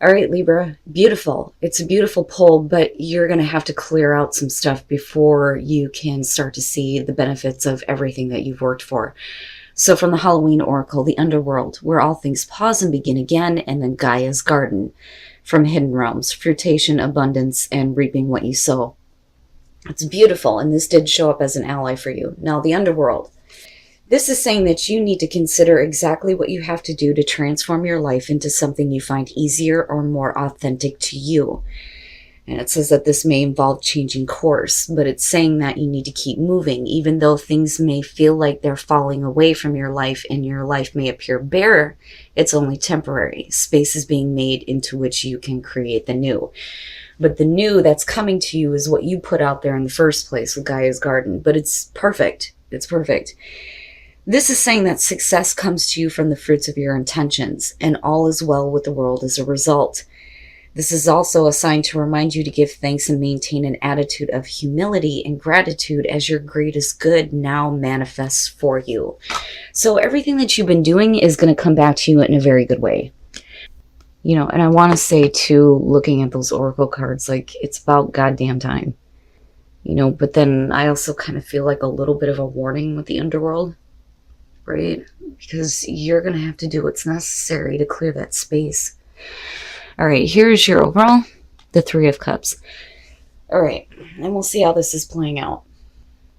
All right, Libra, beautiful. It's a beautiful pull, but you're going to have to clear out some stuff before you can start to see the benefits of everything that you've worked for. So from the Halloween Oracle, the underworld, where all things pause and begin again, and then Gaia's garden, from hidden realms, fruition, abundance, and reaping what you sow. It's beautiful, and this did show up as an ally for you. Now, the underworld. This is saying that you need to consider exactly what you have to do to transform your life into something you find easier or more authentic to you. And it says that this may involve changing course, but it's saying that you need to keep moving, even though things may feel like they're falling away from your life and your life may appear bare. It's only temporary. Space is being made into which you can create the new. But the new that's coming to you is what you put out there in the first place with Gaia's garden. But it's perfect. It's perfect. This is saying that success comes to you from the fruits of your intentions, and all is well with the world as a result. This is also a sign to remind you to give thanks and maintain an attitude of humility and gratitude as your greatest good now manifests for you. So everything that you've been doing is going to come back to you in a very good way. You know, and I want to say too, looking at those oracle cards, like, it's about goddamn time. You know, but then I also kind of feel like a little bit of a warning with the underworld. Right? Because you're going to have to do what's necessary to clear that space. All right, here's your overall, the Three of Cups. All right, and we'll see how this is playing out.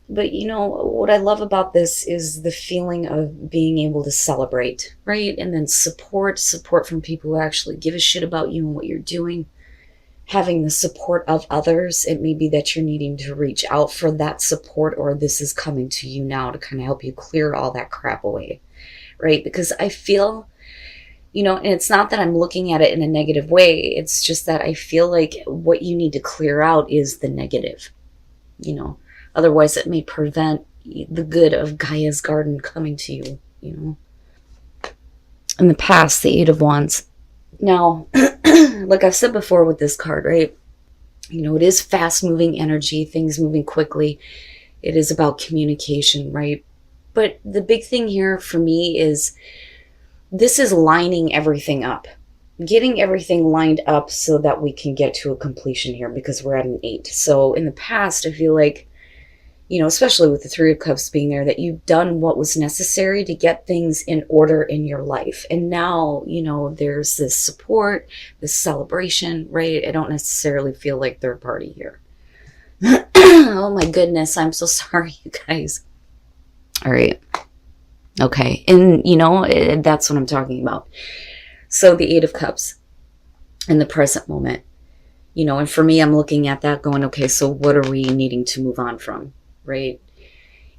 But you know, what I love about this is the feeling of being able to celebrate, right? And then support from people who actually give a shit about you and what you're doing. Having the support of others. It may be that you're needing to reach out for that support, or this is coming to you now to kind of help you clear all that crap away, right? Because I feel, you know, and it's not that I'm looking at it in a negative way. It's just that I feel like what you need to clear out is the negative, you know. Otherwise, it may prevent the good of Gaia's garden coming to you, you know. In the past, the Eight of Wands. Now, like I've said before with this card, right? You know, it is fast-moving energy, things moving quickly. It is about communication, right? But the big thing here for me is this is lining everything up. Getting everything lined up so that we can get to a completion here, because we're at an 8. So in the past, I feel like, you know, especially with the Three of Cups being there, that you've done what was necessary to get things in order in your life. And now, you know, there's this support, this celebration, right? I don't necessarily feel like third party here. Oh my goodness, I'm so sorry, you guys. All right. Okay. And, you know, that's what I'm talking about. So the Eight of Cups in the present moment, you know, and for me, I'm looking at that going, okay, so what are we needing to move on from? Right?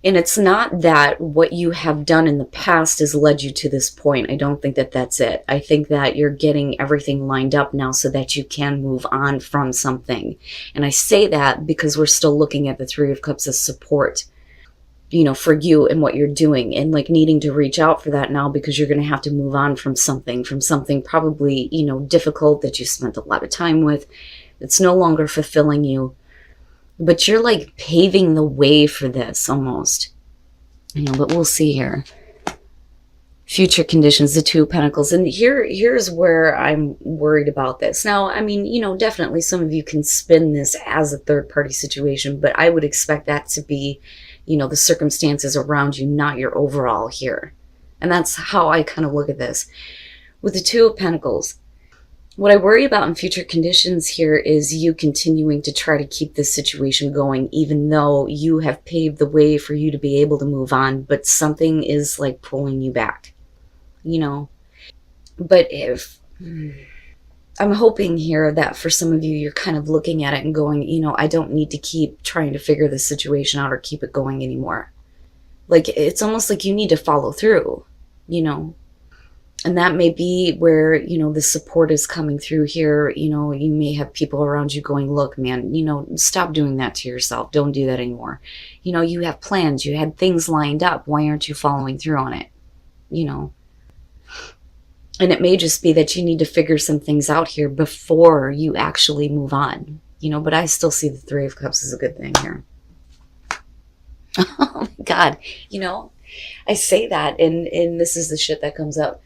And it's not that what you have done in the past has led you to this point. I don't think that that's it. I think that you're getting everything lined up now so that you can move on from something. And I say that because we're still looking at the Three of Cups as support, you know, for you and what you're doing, and like needing to reach out for that now because you're going to have to move on from something probably, you know, difficult that you spent a lot of time with. It's no longer fulfilling you. But you're like paving the way for this almost, you know, but we'll see here. Future conditions, the Two of Pentacles. And here's where I'm worried about this. Now, I mean, you know, definitely some of you can spin this as a third party situation, but I would expect that to be, you know, the circumstances around you, not your overall here. And that's how I kind of look at this. With the Two of Pentacles, what I worry about in future conditions here is you continuing to try to keep this situation going, even though you have paved the way for you to be able to move on, but something is like pulling you back, you know. But if I'm hoping here that for some of you, you're kind of looking at it and going, you know, I don't need to keep trying to figure this situation out or keep it going anymore. Like, it's almost like you need to follow through, you know. And that may be where, you know, the support is coming through here. You know, you may have people around you going, look, man, you know, stop doing that to yourself. Don't do that anymore. You know, you have plans. You had things lined up. Why aren't you following through on it? You know. And it may just be that you need to figure some things out here before you actually move on. You know, but I still see the Three of Cups as a good thing here. Oh my God. You know, I say that and this is the shit that comes up.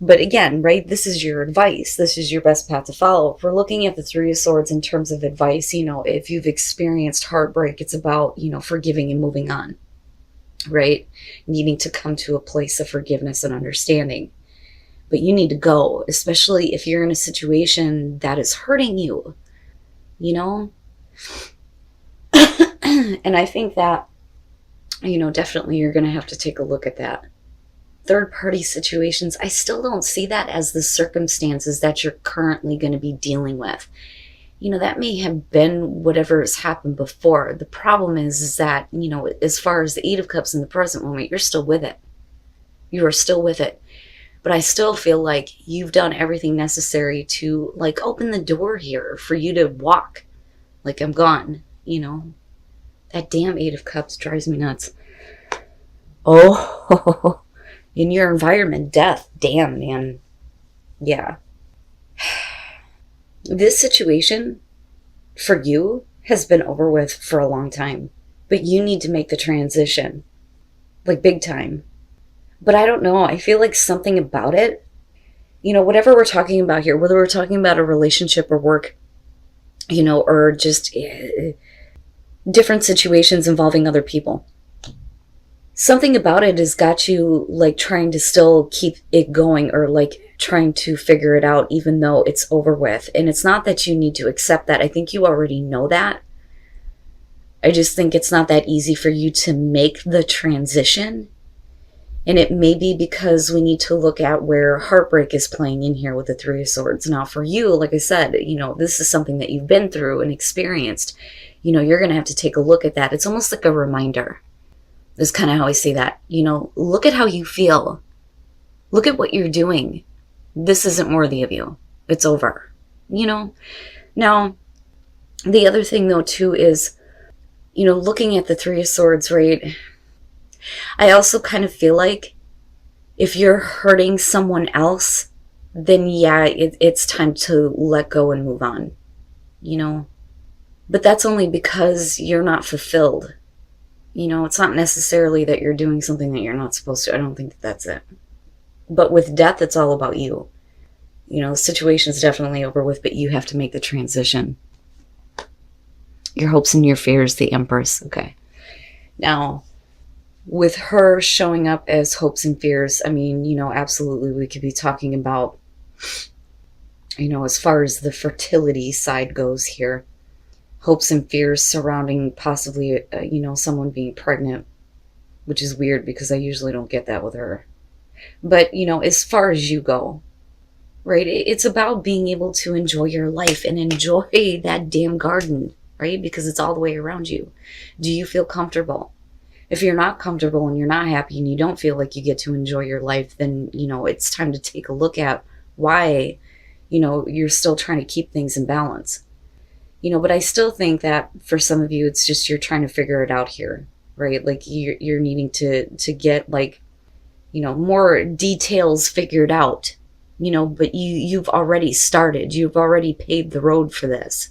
But again, right, this is your advice. This is your best path to follow. If we're looking at the Three of Swords in terms of advice, if you've experienced heartbreak, it's about, forgiving and moving on, right? Needing to come to a place of forgiveness and understanding. But you need to go, especially if you're in a situation that is hurting you, And I think that, definitely you're going to have to take a look at that. Third-party situations, I still don't see that as the circumstances that you're currently going to be dealing with. That may have been whatever has happened before. The problem is that, as far as the Eight of Cups in the present moment, you're still with it. You are still with it. But I still feel like you've done everything necessary to, open the door here for you to walk. I'm gone, That damn Eight of Cups drives me nuts. Oh, in your environment, death. Damn, man. Yeah. This situation, for you, has been over with for a long time. But you need to make the transition. Big time. But I don't know. I feel like something about it, whatever we're talking about here, whether we're talking about a relationship or work, or just different situations involving other people. Something about it has got you trying to still keep it going, or trying to figure it out even though it's over with. And it's not that you need to accept that. I think you already know that. I just think it's not that easy for you to make the transition. And it may be because we need to look at where heartbreak is playing in here with the Three of Swords. Now for you, like I said, this is something that you've been through and experienced. You're going to have to take a look at that. It's almost like a reminder. Is kind of how I say that. Look at how you feel. Look at what you're doing. This isn't worthy of you. It's over. Now, the other thing though too is, looking at the Three of Swords, right? I also kind of feel like if you're hurting someone else, then yeah, it's time to let go and move on. But that's only because you're not fulfilled. It's not necessarily that you're doing something that you're not supposed to. I don't think that that's it. But with death, it's all about you. The situation's definitely over with, but you have to make the transition. Your hopes and your fears, the Empress. Okay. Now, with her showing up as hopes and fears, I mean, absolutely we could be talking about, as far as the fertility side goes here, hopes and fears surrounding possibly, someone being pregnant, which is weird because I usually don't get that with her. But, as far as you go, right, it's about being able to enjoy your life and enjoy that damn garden, right? Because it's all the way around you. Do you feel comfortable? If you're not comfortable and you're not happy and you don't feel like you get to enjoy your life, then, it's time to take a look at why, you're still trying to keep things in balance. But I still think that for some of you, it's just you're trying to figure it out here, right? You're needing to get more details figured out, but you've already started. You've already paved the road for this,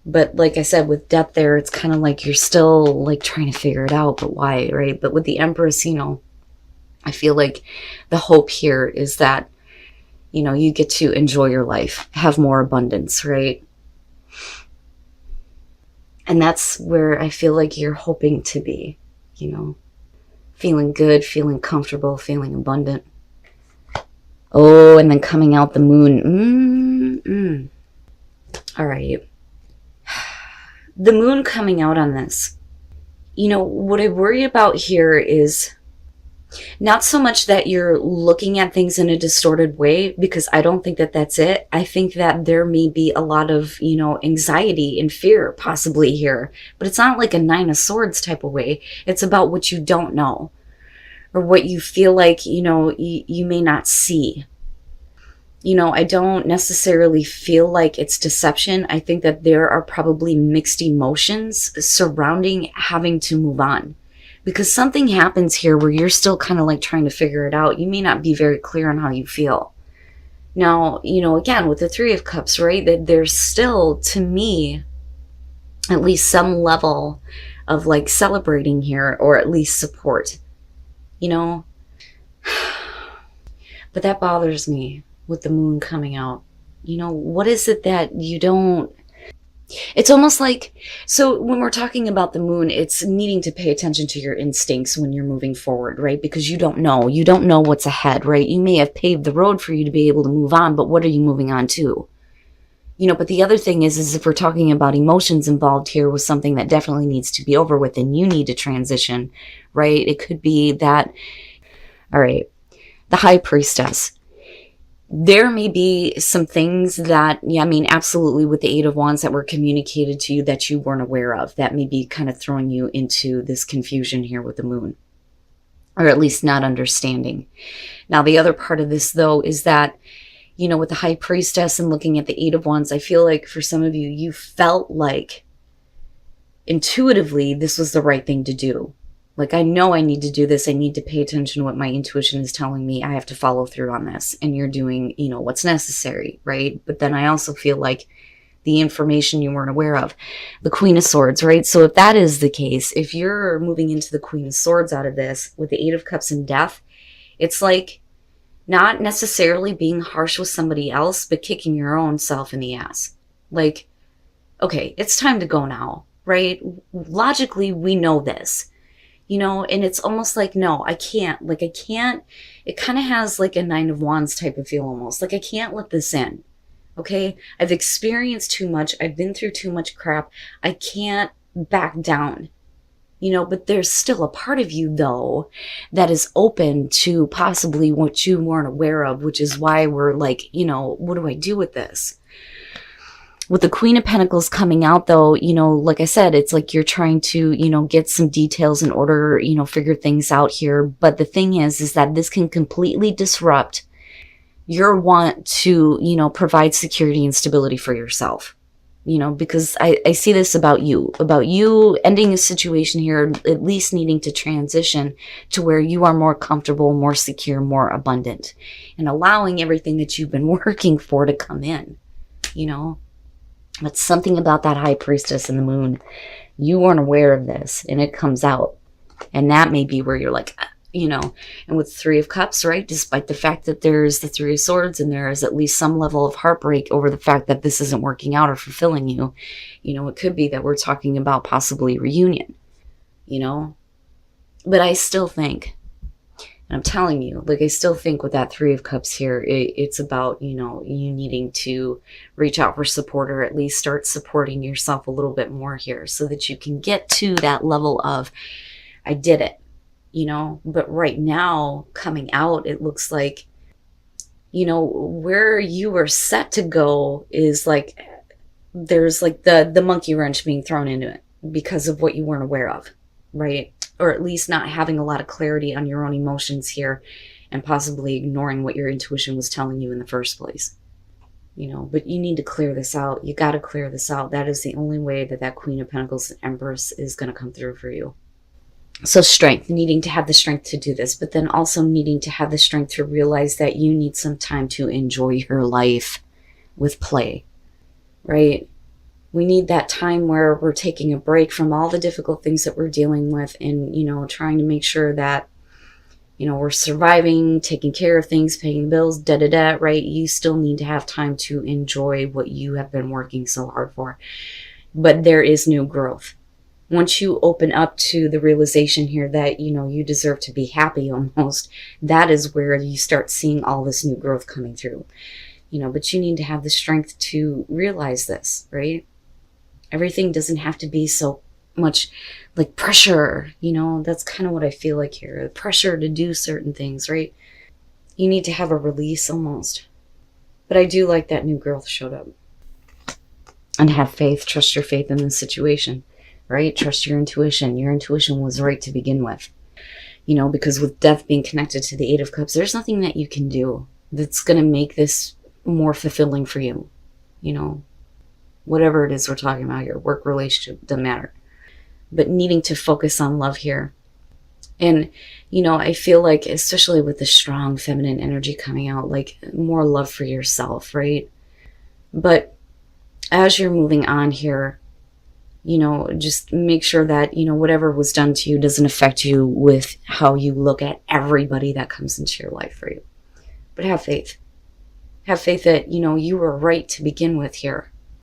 But like I said, with death there, it's kind of like you're still trying to figure it out, but why, right? But with the Empress, I feel like the hope here is that you get to enjoy your life, have more abundance, right? And that's where I feel like you're hoping to be, feeling good, feeling comfortable, feeling abundant. Oh, and then coming out the moon. All right. The moon coming out on this. What I worry about here is not so much that you're looking at things in a distorted way, because I don't think that that's it. I think that there may be a lot of, anxiety and fear possibly here, but it's not like a Nine of Swords type of way. It's about what you don't know, or what you feel like, you may not see. I don't necessarily feel like it's deception. I think that there are probably mixed emotions surrounding having to move on. Because something happens here where you're still kind of trying to figure it out. You may not be very clear on how you feel. Now, again, with the Three of Cups, right, that there's still, to me, at least some level of celebrating here, or at least support. But that bothers me with the moon coming out. You know, what is it that you don't... It's almost like, so when we're talking about the moon, it's needing to pay attention to your instincts when you're moving forward, right? Because you don't know what's ahead, right? You may have paved the road for you to be able to move on, but what are you moving on to? You know, but the other thing is if we're talking about emotions involved here with something that definitely needs to be over with and you need to transition, right? It could be that, all right, the High Priestess. There may be some things that, yeah, I mean, absolutely with the Eight of Wands that were communicated to you that you weren't aware of. That may be kind of throwing you into this confusion here with the moon. Or at least not understanding. Now, the other part of this, though, is that, you know, with the High Priestess and looking at the Eight of Wands, I feel like for some of you, you felt like intuitively this was the right thing to do. Like, I know I need to do this. I need to pay attention to what my intuition is telling me. I have to follow through on this. And you're doing, you know, what's necessary, right? But then I also feel like the information you weren't aware of. The Queen of Swords, right? So if that is the case, if you're moving into the Queen of Swords out of this with the Eight of Cups and Death, it's like not necessarily being harsh with somebody else, but kicking your own self in the ass. Like, okay, it's time to go now, right? Logically, we know this. You know, and it's almost like, no, I can't. Like, I can't. It kind of has like a Nine of Wands type of feel almost. Like, I can't let this in. Okay? I've experienced too much. I've been through too much crap. I can't back down. You know, but there's still a part of you, though, that is open to possibly what you weren't aware of, which is why we're like, you know, what do I do with this? With the Queen of Pentacles coming out, though, you know, like I said, it's like you're trying to, you know, get some details in order, you know, figure things out here. But the thing is that this can completely disrupt your want to, you know, provide security and stability for yourself. You know, because I see this about you ending a situation here, at least needing to transition to where you are more comfortable, more secure, more abundant, and allowing everything that you've been working for to come in, you know. But something about that High Priestess and the moon, you weren't aware of this and it comes out. And that may be where you're like, you know, and with Three of Cups, right? Despite the fact that there's the Three of Swords and there is at least some level of heartbreak over the fact that this isn't working out or fulfilling you, you know, it could be that we're talking about possibly reunion, you know. But I still think, and I'm telling you, like, I still think with that Three of Cups here, it's about, you know, you needing to reach out for support or at least start supporting yourself a little bit more here so that you can get to that level of, I did it, you know. But right now, coming out, it looks like, you know, where you were set to go is like, there's like the monkey wrench being thrown into it because of what you weren't aware of, right? Or at least not having a lot of clarity on your own emotions here and possibly ignoring what your intuition was telling you in the first place. You know, but you need to clear this out. You got to clear this out. That is the only way that that Queen of Pentacles and Empress is going to come through for you. So strength, needing to have the strength to do this, but then also needing to have the strength to realize that you need some time to enjoy your life with play, right? We need that time where we're taking a break from all the difficult things that we're dealing with and, you know, trying to make sure that, you know, we're surviving, taking care of things, paying bills, right? You still need to have time to enjoy what you have been working so hard for. But there is new growth. Once you open up to the realization here that, you know, you deserve to be happy almost, that is where you start seeing all this new growth coming through. You know, but you need to have the strength to realize this, right? Everything doesn't have to be so much like pressure, you know. That's kind of what I feel like here. The pressure to do certain things, right? You need to have a release almost. But I do like that new growth showed up. And have faith. Trust your faith in this situation, right? Trust your intuition. Your intuition was right to begin with. You know, because with death being connected to the Eight of Cups, there's nothing that you can do that's going to make this more fulfilling for you, you know. Whatever it is we're talking about here, work, relationship, doesn't matter. But needing to focus on love here. And, you know, I feel like, especially with the strong feminine energy coming out, like more love for yourself, right? But as you're moving on here, you know, just make sure that, you know, whatever was done to you doesn't affect you with how you look at everybody that comes into your life for you. but have faith. Have faith that, you know, you were right to begin with here.